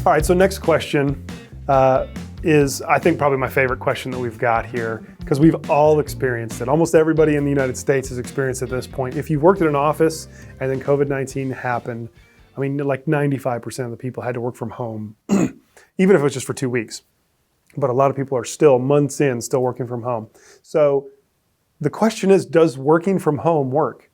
All right, so next question is, I think, probably my favorite question that we've got here, because we've all experienced it. Almost everybody in the United States has experienced it at this point. If you've worked in an office and then COVID-19 happened, I mean, like 95% of the people had to work from home, even if it was just for 2 weeks. But a lot of people are still months in, still working from home. So the question is, does working from home work?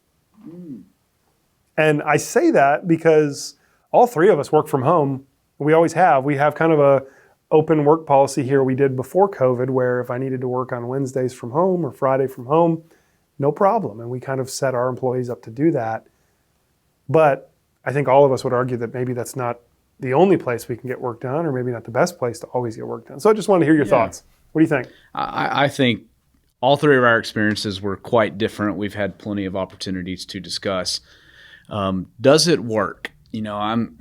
And I say that because all three of us work from home. We always have. We have kind of a open work policy here we did before COVID, where if I needed to work on Wednesdays from home or Friday from home, no problem. And we kind of set our employees up to do that. But I think all of us would argue that maybe that's not the only place we can get work done, or maybe not the best place to always get work done. So I just wanted to hear your thoughts. What do you think? I think all three of our experiences were quite different. We've had plenty of opportunities to discuss. Does it work? You know, I'm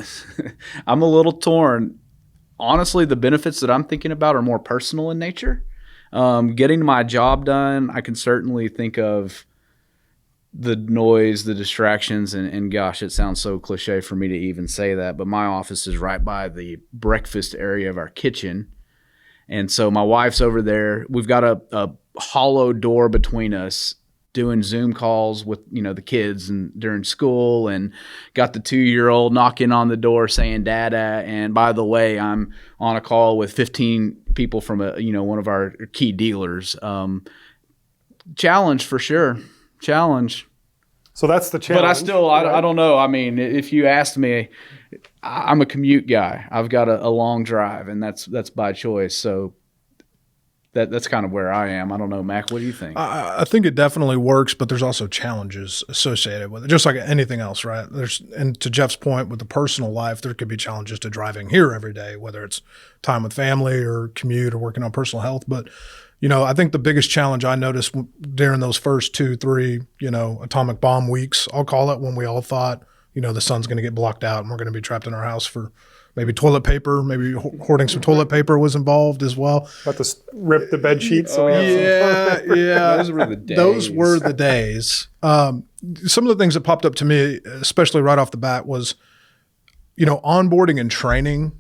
a little torn. Honestly, the benefits that I'm thinking about are more personal in nature. Getting my job done, I can certainly think of the noise, the distractions, and gosh, it sounds so cliche for me to even say that, but my office is right by the breakfast area of our kitchen. And so my wife's over there. We've got a hollow door between us, doing Zoom calls with, you know, the kids and during school, and got the 2-year-old knocking on the door saying dada. And by the way, I'm on a call with 15 people from one of our key dealers. Challenge for sure. Challenge. So that's the challenge. But I still, I don't know. I mean, if you asked me, I'm a commute guy. I've got a long drive, and that's by choice. So that's kind of where I am. I don't know, Mac, what do you think? I think it definitely works, but there's also challenges associated with it, just like anything else, right? And to Jeff's point, with the personal life, there could be challenges to driving here every day, whether it's time with family or commute or working on personal health. But, you know, I think the biggest challenge I noticed during those first 2-3, atomic bomb weeks, I'll call it, when we all thought, the sun's going to get blocked out and we're going to be trapped in our house for maybe toilet paper, maybe hoarding some toilet paper was involved as well. About to rip the bed sheets. So yeah. Those were the days. Those were the days. Some of the things that popped up to me, especially right off the bat, was, onboarding and training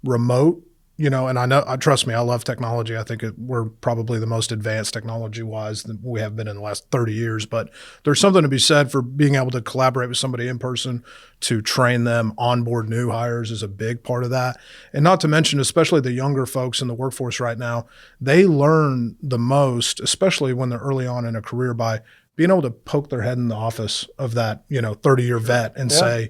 remote. And I know, trust me, I love technology. I think we're probably the most advanced technology-wise that we have been in the last 30 years. But there's something to be said for being able to collaborate with somebody in person to train them. Onboard new hires is a big part of that. And not to mention, especially the younger folks in the workforce right now, they learn the most, especially when they're early on in a career, by being able to poke their head in the office of that 30-year vet and say,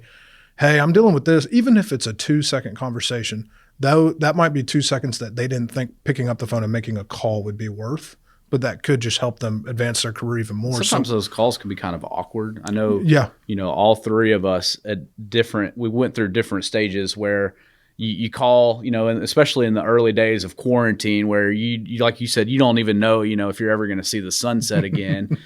hey, I'm dealing with this. Even if it's a 2-second conversation, though, that might be 2 seconds that they didn't think picking up the phone and making a call would be worth, but that could just help them advance their career even more. Sometimes those calls can be kind of awkward. I know, all three of us we went through different stages where you call, and especially in the early days of quarantine, where you like you said, you don't even know, if you're ever going to see the sunset again.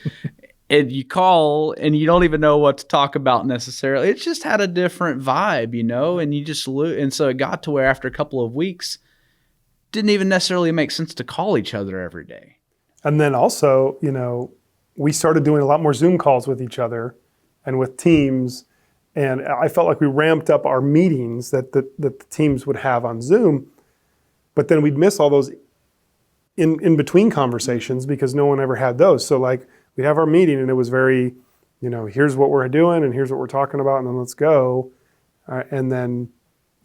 And you call and you don't even know what to talk about necessarily. It just had a different vibe, and you just and so it got to where after a couple of weeks, didn't even necessarily make sense to call each other every day. And then also, we started doing a lot more Zoom calls with each other and with teams. And I felt like we ramped up our meetings that the teams would have on Zoom, but then we'd miss all those in between conversations because no one ever had those. So like, we'd have our meeting and it was very, here's what we're doing and here's what we're talking about and then let's go. And then,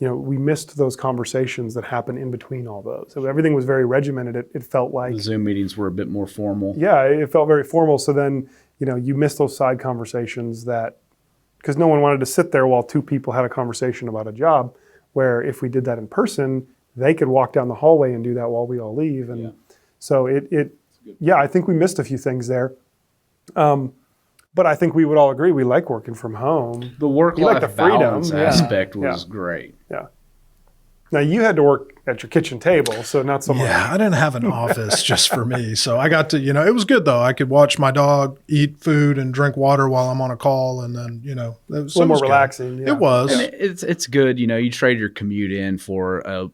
we missed those conversations that happen in between all those. So everything was very regimented. It felt like— the Zoom meetings were a bit more formal. Yeah, it felt very formal. So then, you missed those side conversations because no one wanted to sit there while two people had a conversation about a job, where if we did that in person, they could walk down the hallway and do that while we all leave. And so I think we missed a few things there. But I think we would all agree we like working from home. The work-life balance aspect was great. Yeah. Now you had to work at your kitchen table, so not so much. Yeah, I didn't have an office just for me. So I got to, it was good though. I could watch my dog eat food and drink water while I'm on a call, and then, it was a little more relaxing. Yeah. It was. And it's good, you trade your commute in for a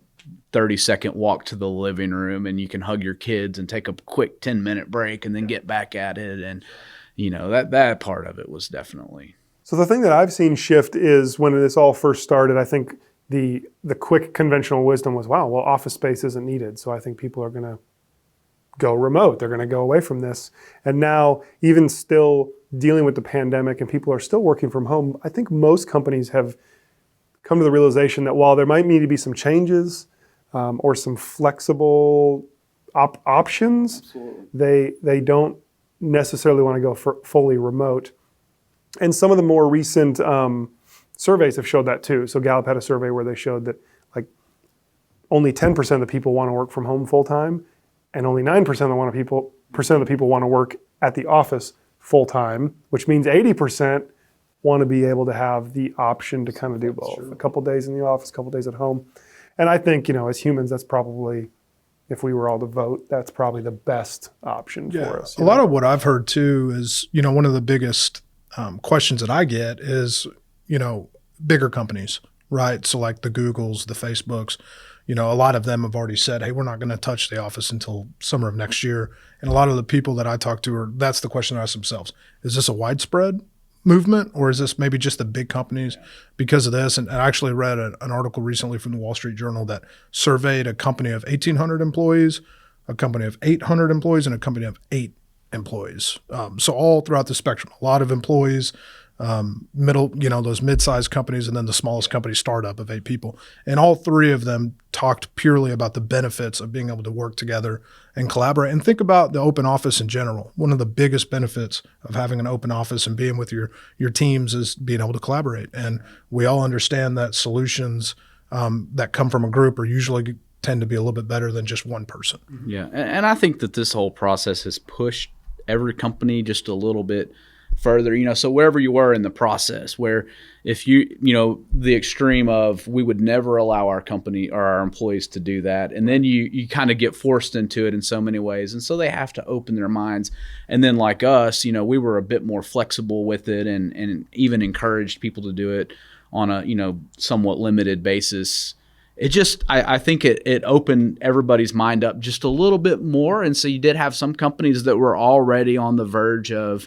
30-second walk to the living room, and you can hug your kids and take a quick 10-minute break and then get back at it. And, that part of it was definitely. So the thing that I've seen shift is when this all first started, I think, the quick conventional wisdom was, wow, well, office space isn't needed. So I think people are going to go remote. They're going to go away from this. And now, even still dealing with the pandemic and people are still working from home, I think most companies have come to the realization that while there might need to be some changes or some flexible options, they don't necessarily want to go fully remote. And some of the more recent surveys have showed that too. So Gallup had a survey where they showed that like only 10% of the people want to work from home full time, and only 9% of the people want to work at the office full time, which means 80% want to be able to have the option to kind of do both. True. A couple days in the office, a couple days at home. And I think, as humans, that's probably, if we were all to vote, that's probably the best option for us. A lot of what I've heard too is, one of the biggest questions that I get is, bigger companies, right? So like the Googles, the Facebooks, a lot of them have already said, hey, we're not going to touch the office until summer of next year. And a lot of the people that I talk to that's the question they ask themselves. Is this a widespread movement, or is this maybe just the big companies because of this? And I actually read an article recently from the Wall Street Journal that surveyed a company of 1,800 employees, a company of 800 employees, and a company of 8 employees. So all throughout the spectrum, a lot of employees, middle, those mid-sized companies, and then the smallest company, startup of 8 people. And all 3 of them talked purely about the benefits of being able to work together and collaborate. And think about the open office in general. One of the biggest benefits of having an open office and being with your teams is being able to collaborate. And we all understand that solutions that come from a group are usually tend to be a little bit better than just one person. Yeah, and I think that this whole process has pushed every company just a little bit further, so wherever you were in the process, where if the extreme of we would never allow our company or our employees to do that, and then you kind of get forced into it in so many ways, and so they have to open their minds. And then like us, we were a bit more flexible with it, and even encouraged people to do it on a somewhat limited basis. It just, I think it opened everybody's mind up just a little bit more, and so you did have some companies that were already on the verge of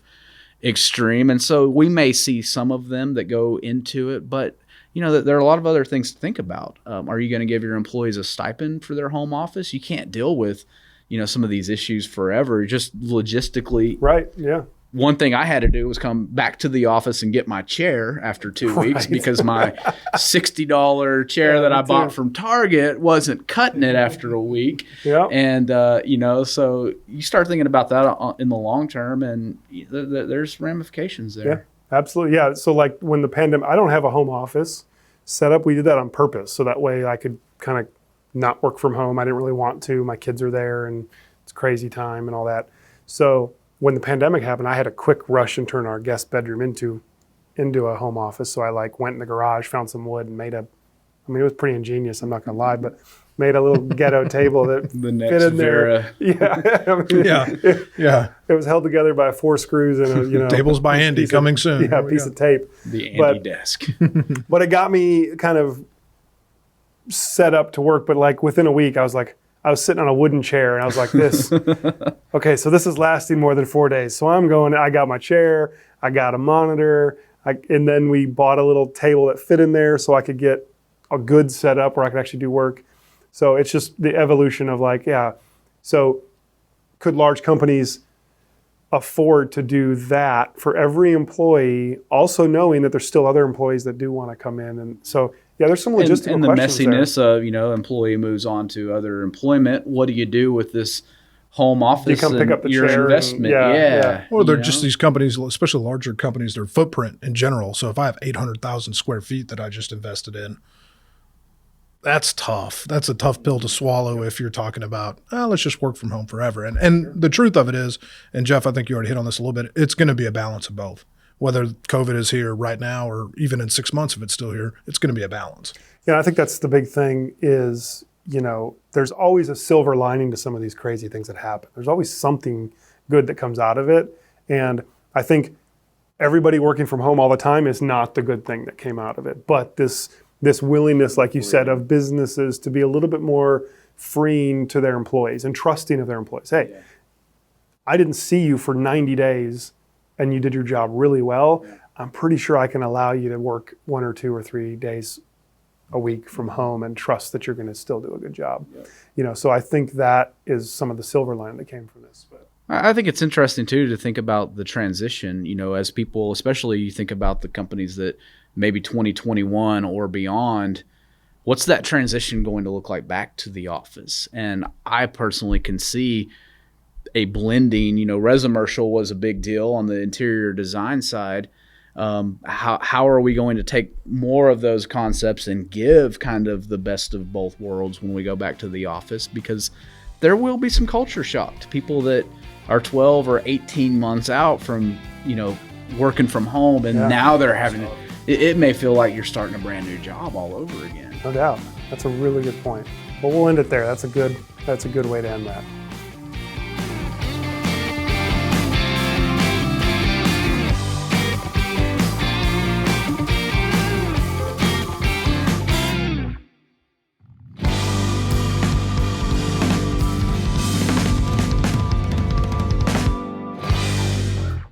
extreme, and so we may see some of them that go into it, but there are a lot of other things to think about. Are you going to give your employees a stipend for their home office? You can't deal with some of these issues forever, just logistically. Right. Yeah. One thing I had to do was come back to the office and get my chair after 2 weeks because my $60 chair that I bought from Target wasn't cutting it after a week. Yeah. And, so you start thinking about that in the long term, and there's ramifications there. Yeah, absolutely. Yeah. So like when the pandemic, I don't have a home office set up. We did that on purpose. So that way I could kind of not work from home. I didn't really want to. My kids are there and it's crazy time and all that. So when the pandemic happened, I had a quick rush and turn our guest bedroom into a home office. So I went in the garage, found some wood, and it was pretty ingenious, I'm not gonna lie, but made a little ghetto table that the next fit in Vera. there. Yeah. It was held together by 4 screws and a tables by Andy coming soon. Yeah, a piece of tape. The Andy desk. But it got me kind of set up to work. But within a week, I was sitting on a wooden chair and I was like this, okay, so this is lasting more than 4 days. So I got my chair, I got a monitor, and then we bought a little table that fit in there so I could get a good setup where I could actually do work. So it's just the evolution of so could large companies afford to do that for every employee, also knowing that there's still other employees that do want to come in? And so, yeah, there's some logistical and the questions messiness there. of, employee moves on to other employment. What do you do with this home office? You come pick up the your chair investment. Yeah. Or they're just these companies, especially larger companies, their footprint in general. So if I have 800,000 square feet that I just invested in, that's tough. That's a tough pill to swallow if you're talking about, let's just work from home forever. And the truth of it is, and Jeff, I think you already hit on this a little bit, it's going to be a balance of both. Whether COVID is here right now or even in 6 months if it's still here, it's going to be a balance. Yeah, I think that's the big thing is, there's always a silver lining to some of these crazy things that happen. There's always something good that comes out of it. And I think everybody working from home all the time is not the good thing that came out of it. But this willingness, like you said, of businesses to be a little bit more freeing to their employees and trusting of their employees. Hey, I didn't see you for 90 days and you did your job really well. I'm pretty sure I can allow you to work 1 or 2 or 3 days a week from home and trust that you're going to still do a good job. So I think that is some of the silver lining that came from this. But I think it's interesting too to think about the transition, as people, especially you think about the companies that maybe 2021 or beyond, what's that transition going to look like back to the office? And I personally can see a blending, Resumercial was a big deal on the interior design side. How are we going to take more of those concepts and give kind of the best of both worlds when we go back to the office? Because there will be some culture shock to people that are 12 or 18 months out from, working from home, and now they're having it may feel like you're starting a brand new job all over again. No doubt. That's a really good point. But we'll end it there. That's a good way to end that.